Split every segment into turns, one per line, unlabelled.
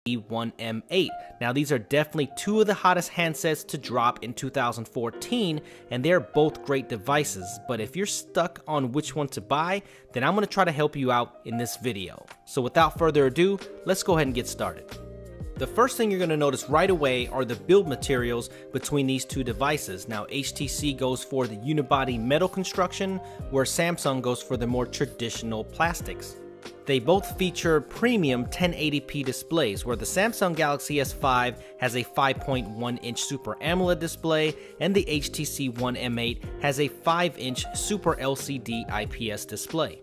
One M8. Now these are definitely two of the hottest handsets to drop in 2014, and they're both great devices, but if you're stuck on which one to buy, then I'm going to try to help you out in this video. So without further ado, let's go ahead and get started. The first thing you're going to notice right away are the build materials between these two devices. Now HTC goes for the unibody metal construction, where Samsung goes for the more traditional plastics. They both feature premium 1080p displays, where the Samsung Galaxy S5 has a 5.1-inch Super AMOLED display and the HTC One M8 has a 5-inch Super LCD IPS display.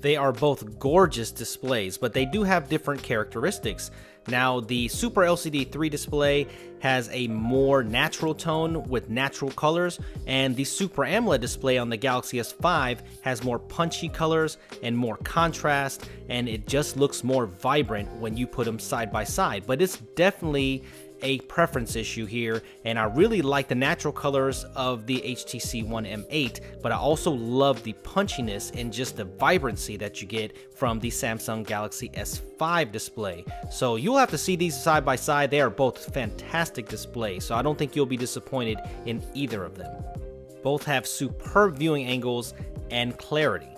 They are both gorgeous displays, but they do have different characteristics. Now, the Super LCD 3 display has a more natural tone with natural colors, and the Super AMOLED display on the Galaxy S5 has more punchy colors and more contrast, and it just looks more vibrant when you put them side by side. But it's definitely a preference issue here, and I really like the natural colors of the HTC One M8, but I also love the punchiness and just the vibrancy that you get from the Samsung Galaxy S5 display. So you'll have to see these side by side. They are both fantastic displays, so I don't think you'll be disappointed in either of them. Both have superb viewing angles and clarity.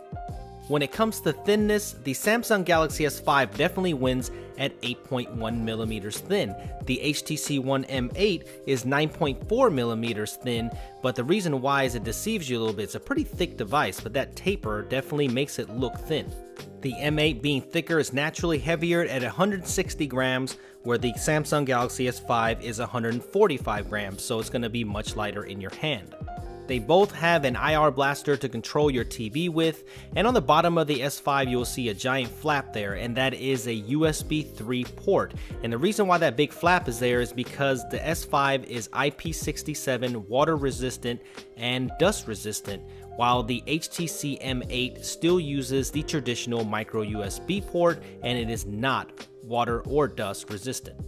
When it comes to thinness, the Samsung Galaxy S5 definitely wins at 8.1mm thin. The HTC One M8 is 9.4mm thin, but the reason why is it deceives you a little bit. It's a pretty thick device, but that taper definitely makes it look thin. The M8 being thicker is naturally heavier at 160 grams, where the Samsung Galaxy S5 is 145 grams, so it's going to be much lighter in your hand. They both have an IR blaster to control your TV with, and on the bottom of the S5 you'll see a giant flap there, and that is a USB 3 port. And the reason why that big flap is there is because the S5 is IP67 water resistant and dust resistant, while the HTC M8 still uses the traditional micro USB port, and it is not water or dust resistant.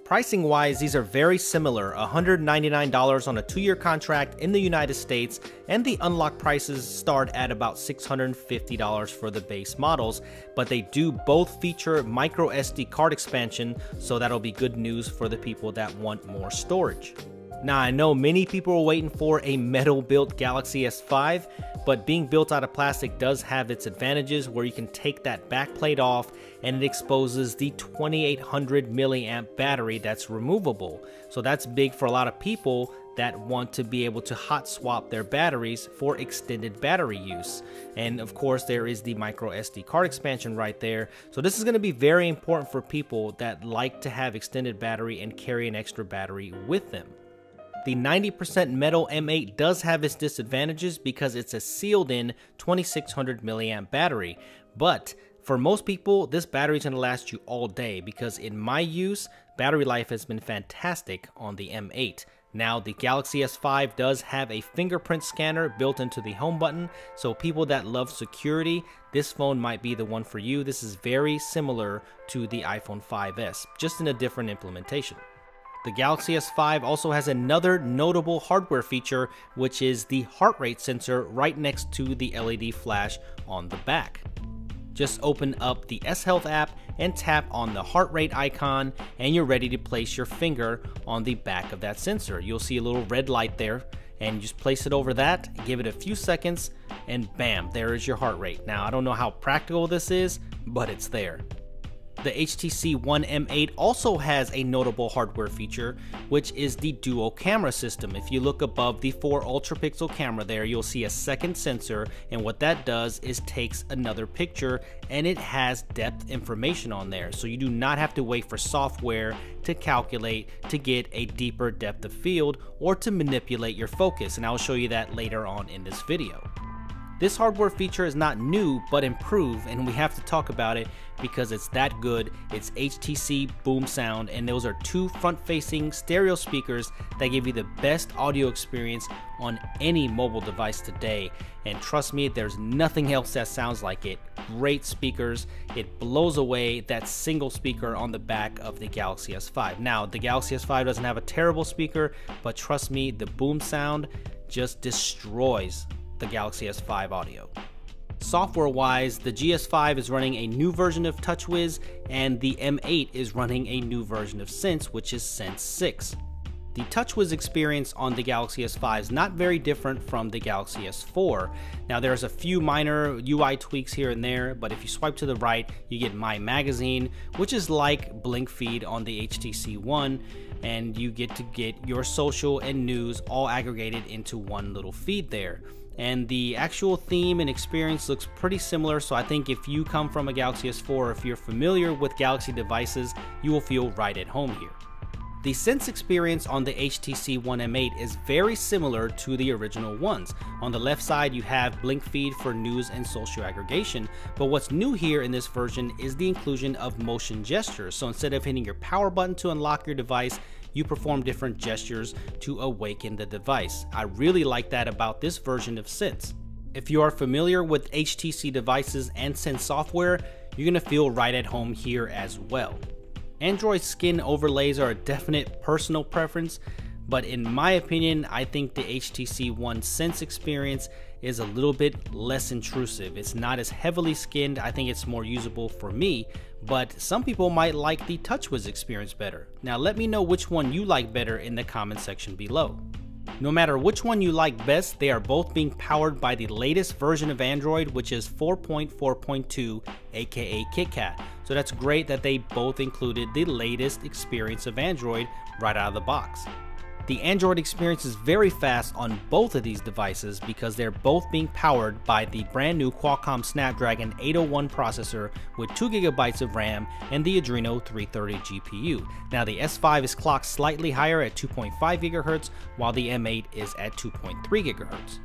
Pricing wise, these are very similar, $199 on a 2-year contract in the United States, and the unlock prices start at about $650 for the base models, but they do both feature micro SD card expansion, so that'll be good news for the people that want more storage. Now, I know many people are waiting for a metal built Galaxy S5, but being built out of plastic does have its advantages, where you can take that back plate off and it exposes the 2800 milliamp battery that's removable. So that's big for a lot of people that want to be able to hot swap their batteries for extended battery use. And of course there is the micro SD card expansion right there. So this is going to be very important for people that like to have extended battery and carry an extra battery with them. The 90% metal M8 does have its disadvantages because it's a sealed in 2600 milliamp battery, but for most people this battery is going to last you all day, because in my use, battery life has been fantastic on the M8. Now the Galaxy S5 does have a fingerprint scanner built into the home button, so people that love security, this phone might be the one for you. This is very similar to the iPhone 5S, just in a different implementation. The Galaxy S5 also has another notable hardware feature, which is the heart rate sensor right next to the LED flash on the back. Just open up the S Health app and tap on the heart rate icon, and you're ready to place your finger on the back of that sensor. You'll see a little red light there, and you just place it over that, give it a few seconds, and bam, there is your heart rate. Now, I don't know how practical this is, but it's there. The HTC One M8 also has a notable hardware feature, which is the dual camera system. If you look above the 4 ultra pixel camera there, you'll see a second sensor, and what that does is takes another picture, and it has depth information on there. So you do not have to wait for software to calculate to get a deeper depth of field or to manipulate your focus, and I'll show you that later on in this video. This hardware feature is not new, but improved, and we have to talk about it because it's that good. It's HTC Boom Sound, and those are 2 front-facing stereo speakers that give you the best audio experience on any mobile device today. And trust me, there's nothing else that sounds like it. Great speakers. It blows away that single speaker on the back of the Galaxy S5. Now, the Galaxy S5 doesn't have a terrible speaker, but trust me, the Boom Sound just destroys the Galaxy S5 audio. Software-wise, the GS5 is running a new version of TouchWiz, and the M8 is running a new version of Sense, which is Sense 6. The TouchWiz experience on the Galaxy S5 is not very different from the Galaxy S4. Now there's a few minor UI tweaks here and there, but if you swipe to the right, you get My Magazine, which is like Blink Feed on the HTC One, and you get to get your social and news all aggregated into one little feed there. And the actual theme and experience looks pretty similar, so I think if you come from a Galaxy S4 or if you're familiar with Galaxy devices, you will feel right at home here. The Sense experience on the HTC One M8 is very similar to the original ones. On the left side you have Blink Feed for news and social aggregation, but what's new here in this version is the inclusion of motion gestures. So instead of hitting your power button to unlock your device, you perform different gestures to awaken the device. I really like that about this version of Sense. If you are familiar with HTC devices and Sense software, you're going to feel right at home here as well. Android skin overlays are a definite personal preference, but in my opinion, I think the HTC One Sense experience is a little bit less intrusive. It's not as heavily skinned. I think it's more usable for me, but some people might like the TouchWiz experience better. Now let me know which one you like better in the comment section below. No matter which one you like best, they are both being powered by the latest version of Android, which is 4.4.2, aka KitKat. So that's great that they both included the latest experience of Android right out of the box. The Android experience is very fast on both of these devices because they're both being powered by the brand new Qualcomm Snapdragon 801 processor with 2GB of RAM and the Adreno 330 GPU. Now the S5 is clocked slightly higher at 2.5 GHz while the M8 is at 2.3 GHz.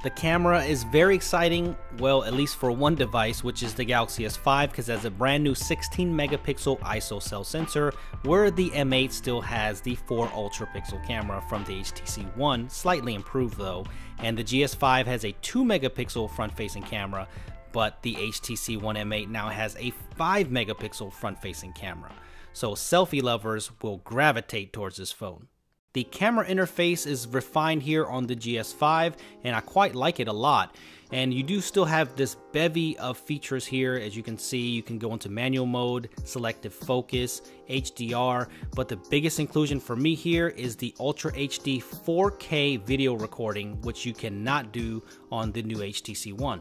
The camera is very exciting, well, at least for one device, which is the Galaxy S5, because it has a brand new 16 megapixel ISO cell sensor, where the M8 still has the 4 ultra pixel camera from the HTC One, slightly improved though, and the GS5 has a 2 megapixel front facing camera, but the HTC One M8 now has a 5 megapixel front facing camera. So selfie lovers will gravitate towards this phone. The camera interface is refined here on the GS5, and I quite like it a lot. And you do still have this bevy of features here. As you can see, you can go into manual mode, selective focus, HDR, but the biggest inclusion for me here is the Ultra HD 4K video recording, which you cannot do on the new HTC One.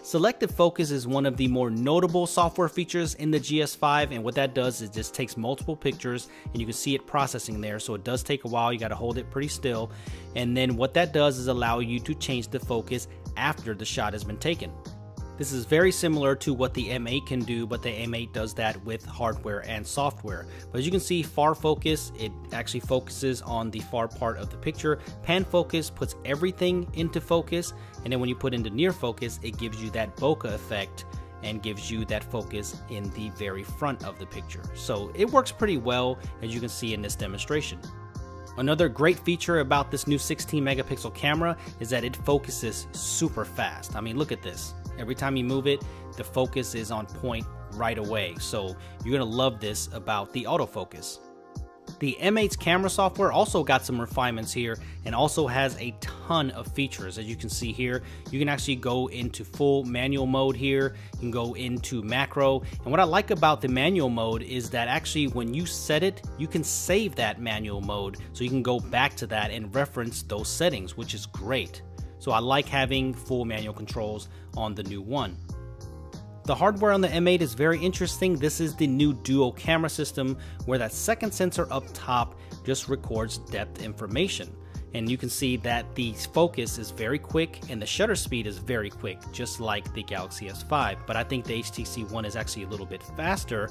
Selective focus is one of the more notable software features in the GS5, and what that does is just takes multiple pictures and you can see it processing there, so it does take a while. You got to hold it pretty still, and then what that does is allow you to change the focus after the shot has been taken. This is very similar to what the M8 can do, but the M8 does that with hardware and software. But as you can see, far focus, it actually focuses on the far part of the picture. Pan focus puts everything into focus, and then when you put into near focus, it gives you that bokeh effect and gives you that focus in the very front of the picture. So it works pretty well, as you can see in this demonstration. Another great feature about this new 16 megapixel camera is that it focuses super fast. I mean, look at this. Every time you move it, the focus is on point right away. So you're gonna love this about the autofocus. The M8's camera software also got some refinements here and also has a ton of features. As you can see here, you can actually go into full manual mode here. You can go into macro. And what I like about the manual mode is that actually when you set it, you can save that manual mode. So you can go back to that and reference those settings, which is great. So I like having full manual controls on the new one. The hardware on the M8 is very interesting. This is the new dual camera system where that second sensor up top just records depth information. And you can see that the focus is very quick and the shutter speed is very quick, just like the Galaxy S5. But I think the HTC One is actually a little bit faster.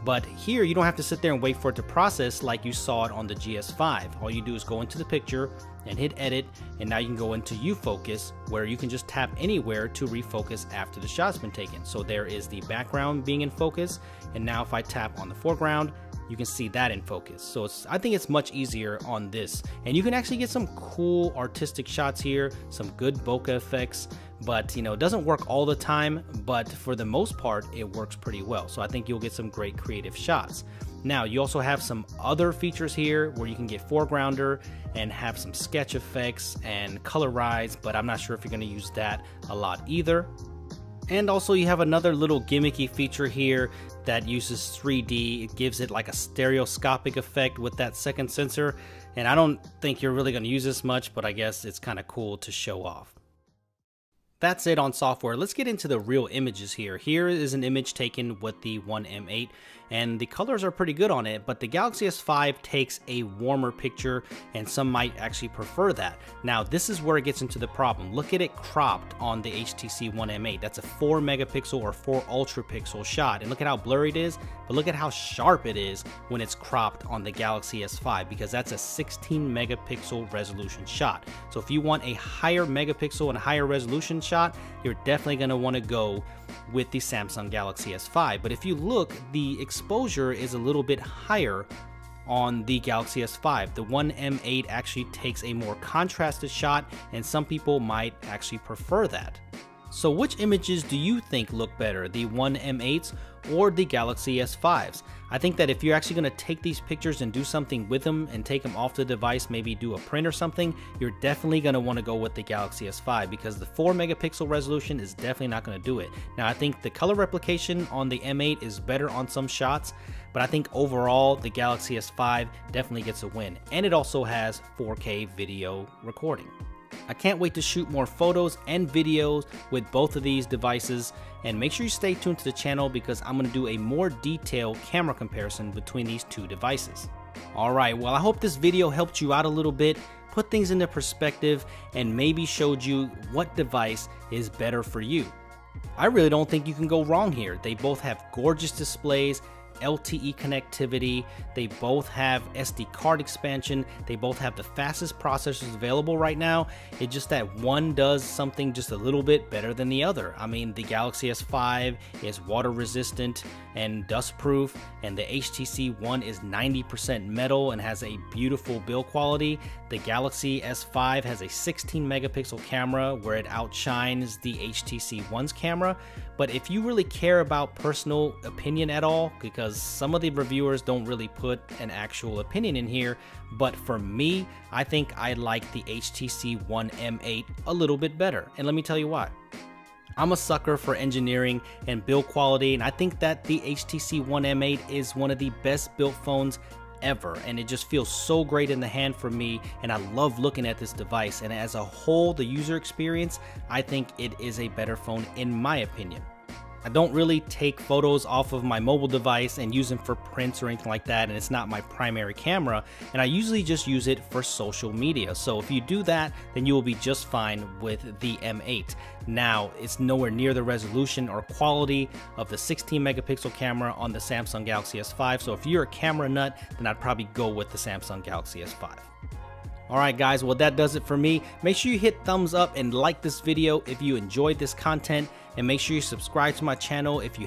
But here you don't have to sit there and wait for it to process like you saw it on the GS5. All you do is go into the picture and hit edit, and now you can go into U-Focus, where you can just tap anywhere to refocus after the shot's been taken. So there is the background being in focus, and now if I tap on the foreground, you can see that in focus. So I think it's much easier on this, and you can actually get some cool artistic shots here, some good bokeh effects, but you know, it doesn't work all the time, but for the most part it works pretty well. So I think you'll get some great creative shots. Now you also have some other features here where you can get foregrounder and have some sketch effects and colorize, but I'm not sure if you're going to use that a lot either. And also you have another little gimmicky feature here that uses 3D. It gives it like a stereoscopic effect with that second sensor, and I don't think you're really going to use this much, but I guess it's kind of cool to show off. That's it on software. Let's get into the real images here. Here is an image taken with the One M8, and the colors are pretty good on it, but the Galaxy S5 takes a warmer picture, and some might actually prefer that. Now, this is where it gets into the problem. Look at it cropped on the HTC One M8. That's a 4 megapixel or 4 ultra pixel shot, and look at how blurry it is, but look at how sharp it is when it's cropped on the Galaxy S5, because that's a 16 megapixel resolution shot. So if you want a higher megapixel and higher resolution shot, you're definitely going to want to go with the Samsung Galaxy S5. But if you look, the exposure is a little bit higher on the Galaxy S5. The One M8 actually takes a more contrasted shot, and some people might actually prefer that. So which images do you think look better, the One M8s or the Galaxy S5s? I think that if you're actually going to take these pictures and do something with them and take them off the device, maybe do a print or something, you're definitely going to want to go with the Galaxy S5, because the 4 megapixel resolution is definitely not going to do it. Now, I think the color replication on the M8 is better on some shots, but I think overall the Galaxy S5 definitely gets a win, and it also has 4K video recording. I can't wait to shoot more photos and videos with both of these devices, and make sure you stay tuned to the channel because I'm going to do a more detailed camera comparison between these two devices. Alright, well, I hope this video helped you out a little bit, put things into perspective, and maybe showed you what device is better for you. I really don't think you can go wrong here. They both have gorgeous displays, LTE connectivity, they both have SD card expansion, they both have the fastest processors available right now. It's just that one does something just a little bit better than the other. I mean, the Galaxy S5 is water resistant and dust proof, and the HTC One is 90% metal and has a beautiful build quality. The Galaxy S5 has a 16 megapixel camera where it outshines the HTC One's camera. But if you really care about personal opinion at all, because some of the reviewers don't really put an actual opinion in here, but for me, I think I like the HTC One M8 a little bit better, and let me tell you why. I'm a sucker for engineering and build quality, and I think that the HTC One M8 is one of the best built phones ever, and it just feels so great in the hand for me, and I love looking at this device, and as a whole, the user experience, I think it is a better phone in my opinion. I don't really take photos off of my mobile device and use them for prints or anything like that, and it's not my primary camera, and I usually just use it for social media. So if you do that, then you will be just fine with the M8. Now, it's nowhere near the resolution or quality of the 16 megapixel camera on the Samsung Galaxy S5, so if you're a camera nut, then I'd probably go with the Samsung Galaxy S5. Alright guys, well that does it for me. Make sure you hit thumbs up and like this video if you enjoyed this content, and make sure you subscribe to my channel if you